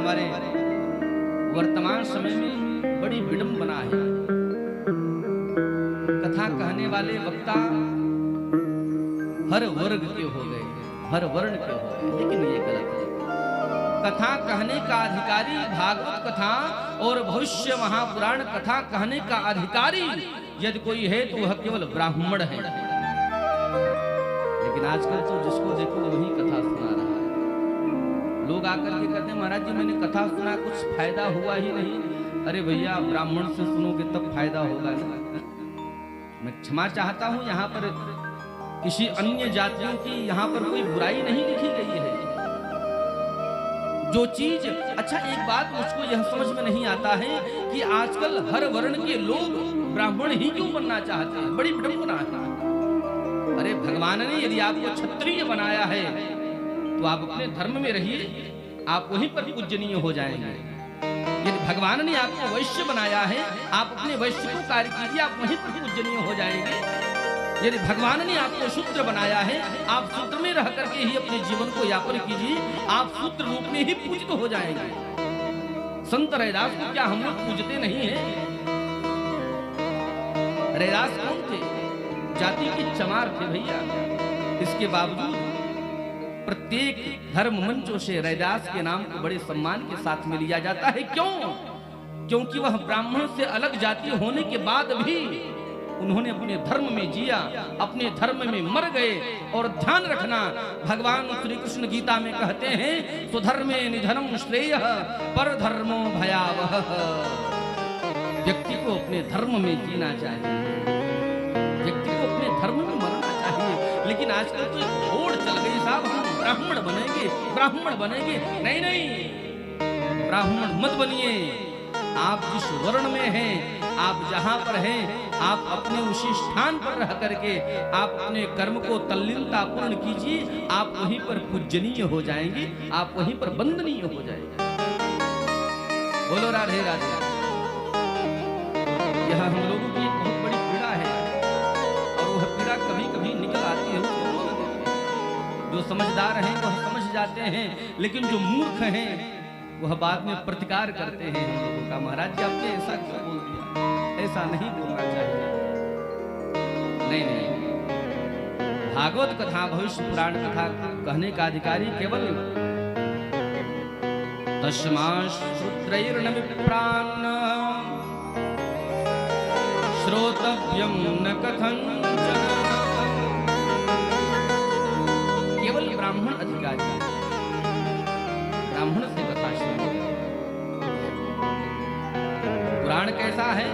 हमारे वर्तमान समय में बड़ी विडंबना है। कथा कहने वाले वक्ता हर वर्ग के हो गए, हर वर्ण के हो गए, लेकिन ये गलत है। कथा कहने का अधिकारी भागवत कथा और भविष्य महापुराण कथा कहने का अधिकारी यदि कोई है तो वह केवल ब्राह्मण है। लेकिन आजकल तो जिसको देखो वही कथा सुना रहा है। लोग आकर के कहते हैं महाराज जी मैंने कथा सुना, कुछ फायदा हुआ ही नहीं। अरे भैया ब्राह्मण से सुनोगे तब फायदा होगा ना। मैं क्षमा चाहता हूं, यहाँ पर किसी अन्य जातियों की यहाँ पर कोई बुराई नहीं लिखी गई है। जो चीज अच्छा, एक बात मुझको यह समझ में नहीं आता है कि आजकल हर वर्ण के लोग ब्राह्मण ही क्यों बनना चाहते हैं। बड़ी विडंबना है। अरे भगवान ने यदि आपको क्षत्रिय बनाया है तो आप अपने धर्म में रहिए, आप वहीं पर पूजनीय हो जाएंगे। यदि भगवान ने आपको वैश्य बनाया है, आप अपने वैश्य को कार्य कीजिए, आप वहीं पर पूजनीय हो जाएंगे। यदि भगवान ने आपको शूद्र बनाया है, आप शूद्र में रह करके ही अपने जीवन को यापन कीजिए, आप शूद्र रूप में ही पूजित हो जाएंगे। संत रैदास को क्या हम लोग पूजते नहीं है? रैदास कौन थे? जाति के चमार थे भैया। इसके बावजूद प्रत्येक धर्म मंचों से रैदास के नाम को बड़े सम्मान के साथ में लिया जाता है। क्यों? क्योंकि वह ब्राह्मण से अलग जाति होने के बाद भी उन्होंने अपने धर्म में जिया, अपने धर्म में मर गए। और ध्यान रखना, भगवान श्री कृष्ण गीता में कहते हैं स्वधर्मे निधनम श्रेयः परधर्मो भयावह। व्यक्ति को अपने धर्म में जीना चाहिए, व्यक्ति को अपने धर्म में मरना चाहिए। लेकिन आजकल तो एक होड़ चल गई साहब, हम ब्राह्मण बनेंगे, ब्राह्मण बनेंगे। नहीं नहीं, ब्राह्मण मत बनिए। आप जिस वर्ण में हैं, आप जहां पर हैं, आप अपने उसी स्थान पर रह करके आप अपने कर्म को तल्लीनता पूर्ण कीजिए, आप वहीं पर पूजनीय हो जाएंगे, आप वहीं पर वंदनीय हो जाएंगे। बोलो राधे राधे। यह हम लोगों की एक बहुत बड़ी पीड़ा है, और वह पीड़ा कभी कभी निकल आती है। जो समझदार हैं वह समझ जाते हैं, लेकिन जो मूर्ख हैं वह बाद में प्रतिकार करते हैं हम लोगों का। महाराज जी आपने ऐसा क्यों बोल दिया, ऐसा नहीं बोलना चाहिए। नहीं नहीं, भागवत कथा भविष्य पुराण कथा कहने का अधिकारी केवल तस्माश्रुत्रैर्न विप्रान् श्रोतव्यं न कथंचन। केवल ब्राह्मण अधिकारी, ब्राह्मण से कथा सुनो। पुराण कैसा है?